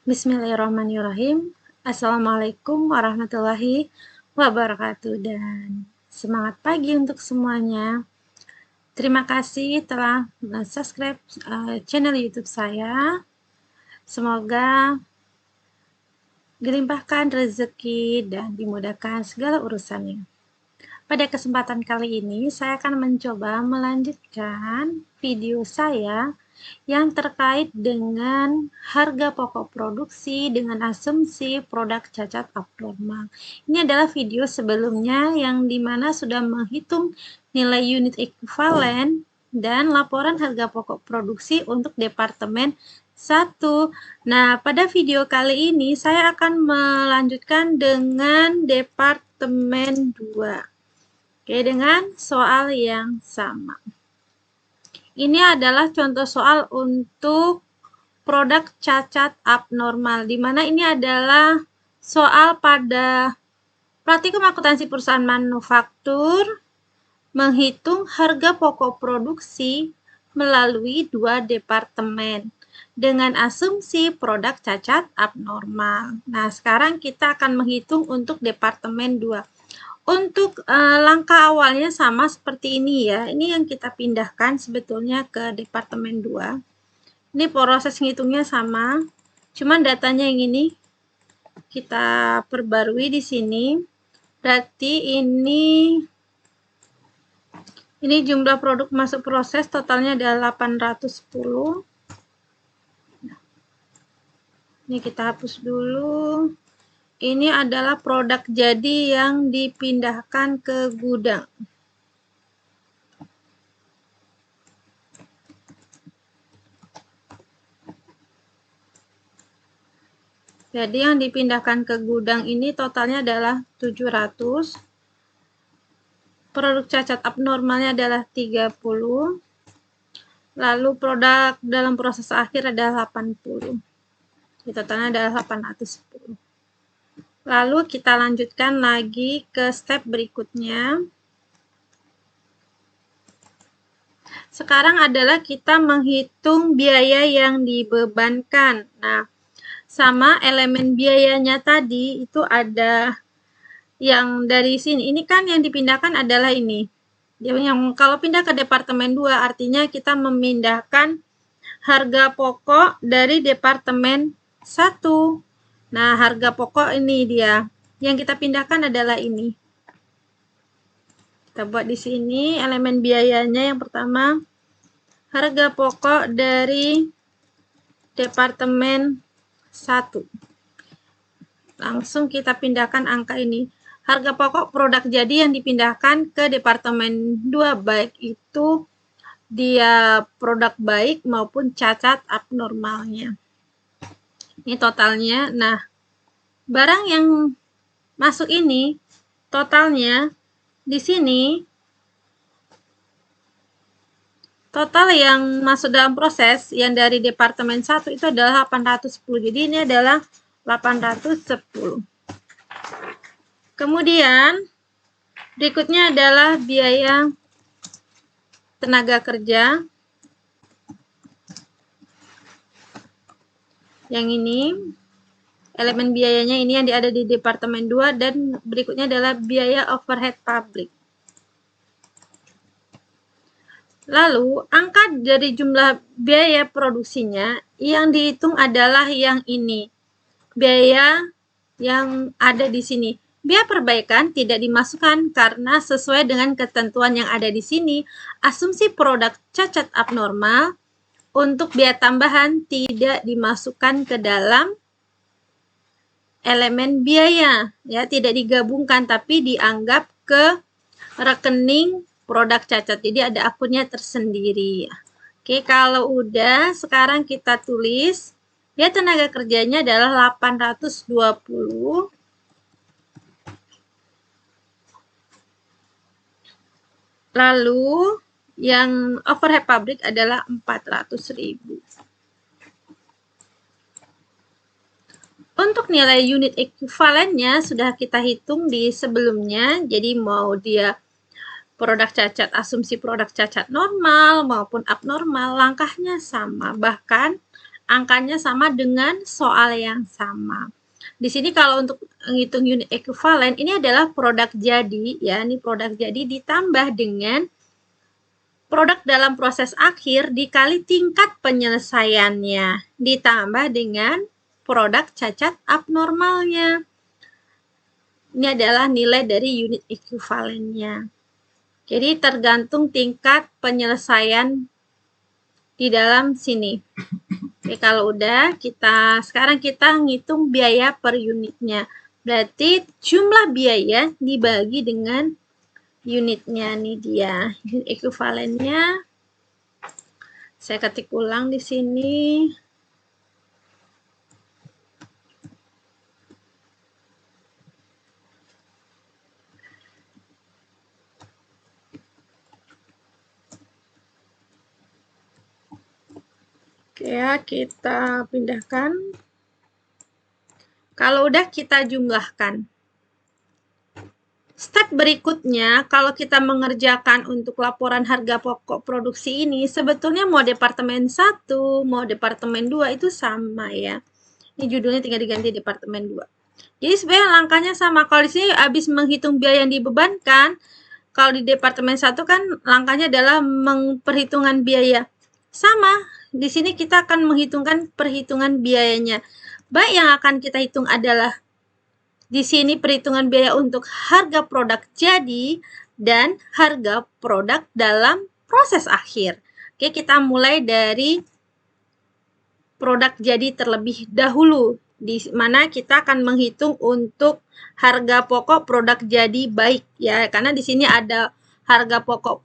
Bismillahirrahmanirrahim. Assalamualaikum warahmatullahi wabarakatuh dan semangat pagi untuk semuanya. Terima kasih telah subscribe channel YouTube saya. Semoga dilimpahkan rezeki dan dimudahkan segala urusannya. Pada kesempatan kali ini, saya akan mencoba melanjutkan video saya yang terkait dengan harga pokok produksi dengan asumsi produk cacat abnormal. Ini adalah video sebelumnya yang dimana sudah menghitung nilai unit ekuivalen dan laporan harga pokok produksi untuk Departemen 1. Nah, pada video kali ini saya akan melanjutkan dengan Departemen 2. Oke, dengan soal yang sama. Ini adalah contoh soal untuk produk cacat abnormal, di mana ini adalah soal pada praktikum akuntansi perusahaan manufaktur menghitung harga pokok produksi melalui 2 departemen dengan asumsi produk cacat abnormal. Nah, sekarang kita akan menghitung untuk departemen 2. Untuk langkah awalnya sama seperti ini ya. Ini yang kita pindahkan sebetulnya ke departemen 2. Ini proses ngitungnya sama. Cuman datanya yang ini kita perbarui di sini. Berarti ini jumlah produk masuk proses totalnya adalah 810. Ini kita hapus dulu. Ini adalah produk jadi yang dipindahkan ke gudang. Jadi yang dipindahkan ke gudang ini totalnya adalah 700. Produk cacat abnormalnya adalah 30. Lalu produk dalam proses akhir adalah 80. Jadi totalnya adalah 810. Lalu kita lanjutkan lagi ke step berikutnya. Sekarang adalah kita menghitung biaya yang dibebankan. Nah, sama elemen biayanya tadi itu ada yang dari sini. Ini kan yang dipindahkan adalah ini. Yang kalau pindah ke departemen 2 artinya kita memindahkan harga pokok dari departemen 1. Nah, harga pokok ini dia. Yang kita pindahkan adalah ini. Kita buat di sini elemen biayanya yang pertama harga pokok dari departemen 1. Langsung kita pindahkan angka ini. Harga pokok produk jadi yang dipindahkan ke departemen 2 baik itu dia produk baik maupun cacat abnormalnya. Ini totalnya. Nah, barang yang masuk ini totalnya di sini total yang masuk dalam proses yang dari departemen 1 itu adalah 810. Jadi ini adalah 810. Kemudian berikutnya adalah biaya tenaga kerja. Yang ini elemen biayanya ini yang ada di departemen 2 dan berikutnya adalah biaya overhead pabrik. Lalu angka dari jumlah biaya produksinya yang dihitung adalah yang ini. Biaya yang ada di sini. Biaya perbaikan tidak dimasukkan karena sesuai dengan ketentuan yang ada di sini, asumsi produk cacat abnormal untuk biaya tambahan tidak dimasukkan ke dalam elemen biaya, ya, tidak digabungkan tapi dianggap ke rekening produk cacat. Jadi ada akunnya tersendiri. Oke, kalau udah sekarang kita tulis ya tenaga kerjanya adalah 820. Lalu yang overhead pabrik adalah 400.000. Untuk nilai unit ekuivalennya sudah kita hitung di sebelumnya. Jadi mau dia produk cacat, asumsi produk cacat normal maupun abnormal, langkahnya sama. Bahkan angkanya sama dengan soal yang sama. Di sini kalau untuk menghitung unit ekuivalen, ini adalah produk jadi, ya, ini produk jadi ditambah dengan produk dalam proses akhir dikali tingkat penyelesaiannya, ditambah dengan produk cacat abnormalnya. Ini adalah nilai dari unit ekuivalennya. Jadi tergantung tingkat penyelesaian di dalam sini. Oke, kalau udah, sekarang kita ngitung biaya per unitnya. Berarti jumlah biaya dibagi dengan unitnya, nih dia. Unit ekuivalennya. Saya ketik ulang di sini. Oke ya, kita pindahkan. Kalau udah, kita jumlahkan. Step berikutnya, kalau kita mengerjakan untuk laporan harga pokok produksi ini, sebetulnya mau departemen 1, mau departemen 2 itu sama ya. Ini judulnya tinggal diganti departemen 2. Jadi sebenarnya langkahnya sama. Kalau di sini habis menghitung biaya yang dibebankan, kalau di departemen 1 kan langkahnya adalah perhitungan biaya. Sama, di sini kita akan menghitungkan perhitungan biayanya. Baik, yang akan kita hitung adalah di sini perhitungan biaya untuk harga produk jadi dan harga produk dalam proses akhir. Oke, kita mulai dari produk jadi terlebih dahulu, di mana kita akan menghitung untuk harga pokok produk jadi baik ya, karena di sini ada harga pokok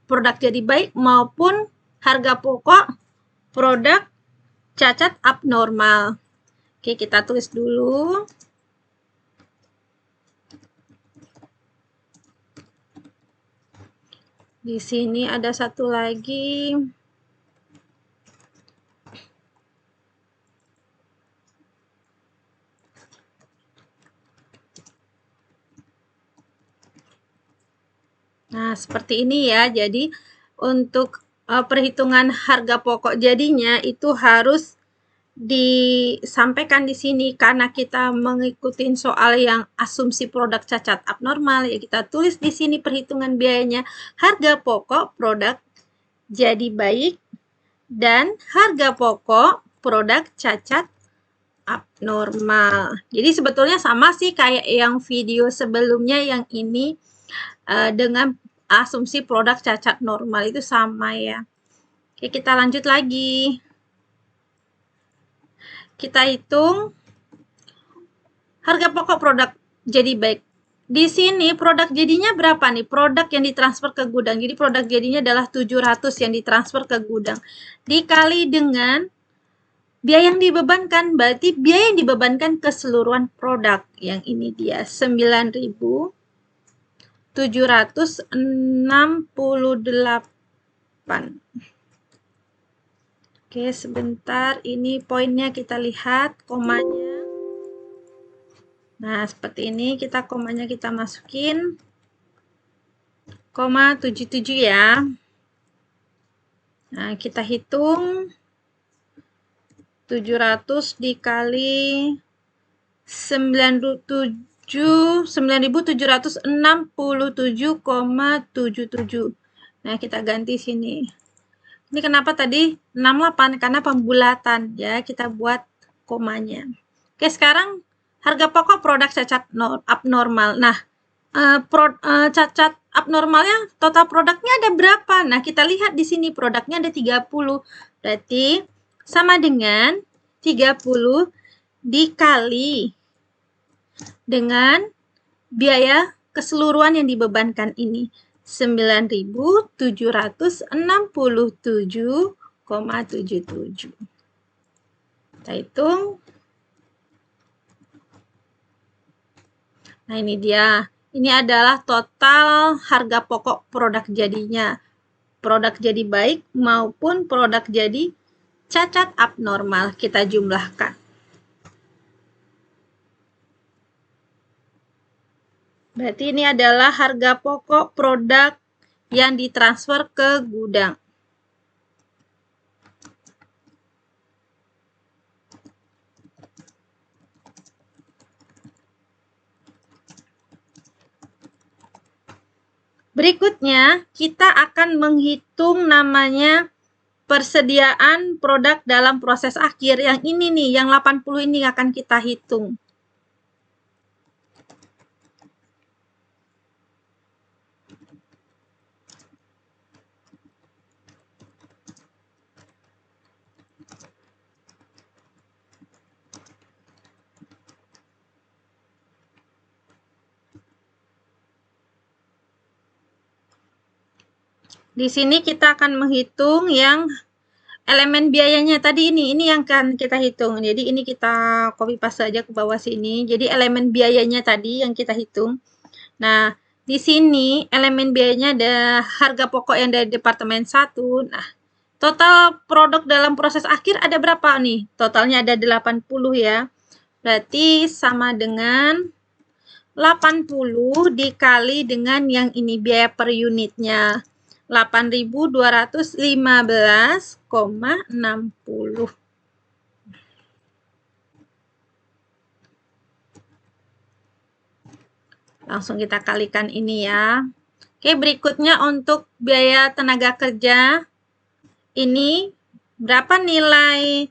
produk jadi baik maupun harga pokok produk cacat abnormal. Oke, kita tulis dulu. Di sini ada satu lagi. Nah, seperti ini ya. Jadi, untuk perhitungan harga pokok jadinya itu harus disampaikan di sini karena kita mengikuti soal yang asumsi produk cacat abnormal, ya kita tulis di sini perhitungan biayanya harga pokok produk jadi baik dan harga pokok produk cacat abnormal. Jadi sebetulnya sama sih kayak yang video sebelumnya yang ini dengan asumsi produk cacat normal itu sama ya. Oke, kita lanjut lagi. Kita hitung harga pokok produk jadi baik. Di sini produk jadinya berapa nih? Produk yang ditransfer ke gudang. Jadi produk jadinya adalah 700 yang ditransfer ke gudang. Dikali dengan biaya yang dibebankan, berarti biaya yang dibebankan keseluruhan produk. Yang ini dia 9.768. Oke, sebentar. Ini poinnya kita lihat, komanya. Nah, seperti ini kita komanya kita masukin. 0,77 ya. Nah, kita hitung 700 dikali 9.767,77. Nah, kita ganti sini. Ini kenapa tadi 68? Karena pembulatan ya, kita buat komanya. Oke, sekarang harga pokok produk cacat abnormal. Nah, cacat abnormalnya total produknya ada berapa? Nah, kita lihat di sini produknya ada 30. Berarti sama dengan 30 dikali dengan biaya keseluruhan yang dibebankan ini. 9.767,77. Kita hitung. Nah, ini dia. Ini adalah total harga pokok produk jadinya. Produk jadi baik maupun produk jadi cacat abnormal. Kita jumlahkan. Berarti ini adalah harga pokok produk yang ditransfer ke gudang. Berikutnya, kita akan menghitung namanya persediaan produk dalam proses akhir. Yang ini nih, yang 80 ini akan kita hitung. Di sini kita akan menghitung yang elemen biayanya tadi ini yang akan kita hitung. Jadi ini kita copy paste aja ke bawah sini. Jadi elemen biayanya tadi yang kita hitung. Nah, di sini elemen biayanya ada harga pokok yang dari departemen 1. Nah, total produk dalam proses akhir ada berapa nih? Totalnya ada 80 ya. Berarti sama dengan 80 dikali dengan yang ini biaya per unitnya. 8.215,60. Langsung kita kalikan ini ya. Oke, berikutnya untuk biaya tenaga kerja. Ini berapa nilai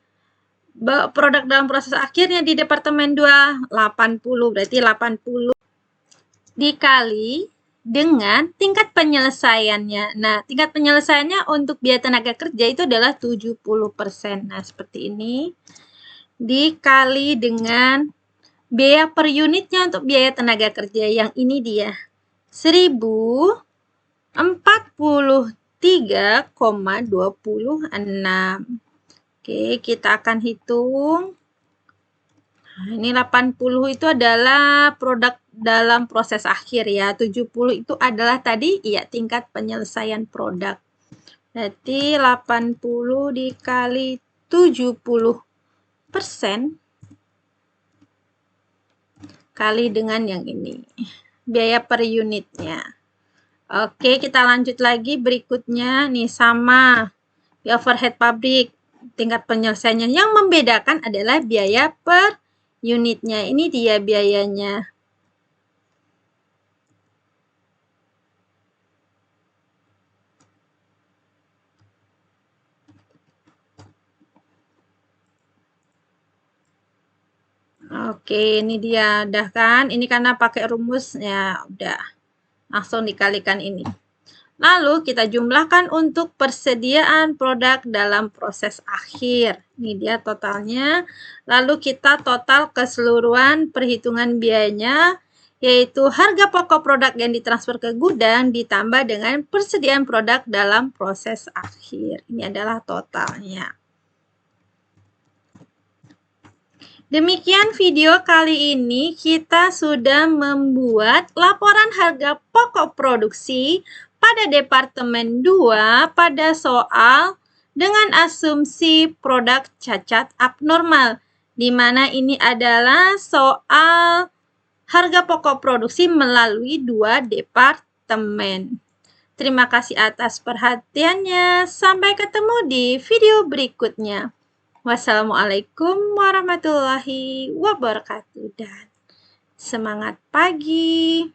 produk dalam proses akhirnya di departemen 2? 80. Berarti 80 dikali dengan tingkat penyelesaiannya. Nah, tingkat penyelesaiannya untuk biaya tenaga kerja itu adalah 70%. Nah, seperti ini. Dikali dengan biaya per unitnya untuk biaya tenaga kerja. Yang ini dia. 1043,26. Oke, kita akan hitung. Nah, ini 80 itu adalah produk dalam proses akhir ya. 70 itu adalah tadi ya tingkat penyelesaian produk. Berarti 80 dikali 70% kali dengan yang ini. Biaya per unitnya. Oke, kita lanjut lagi berikutnya. Nih sama di overhead pabrik. Tingkat penyelesaiannya. Yang membedakan adalah biaya per unitnya. Ini dia biayanya. Oke, ini dia udah kan? Ini karena pakai rumusnya udah. Langsung dikalikan ini. Lalu kita jumlahkan untuk persediaan produk dalam proses akhir. Ini dia totalnya. Lalu kita total keseluruhan perhitungan biayanya, yaitu harga pokok produk yang ditransfer ke gudang ditambah dengan persediaan produk dalam proses akhir. Ini adalah totalnya. Demikian video kali ini, kita sudah membuat laporan harga pokok produksi pada Departemen 2 pada soal dengan asumsi produk cacat abnormal, di mana ini adalah soal harga pokok produksi melalui 2 departemen. Terima kasih atas perhatiannya. Sampai ketemu di video berikutnya. Wassalamualaikum warahmatullahi wabarakatuh dan semangat pagi.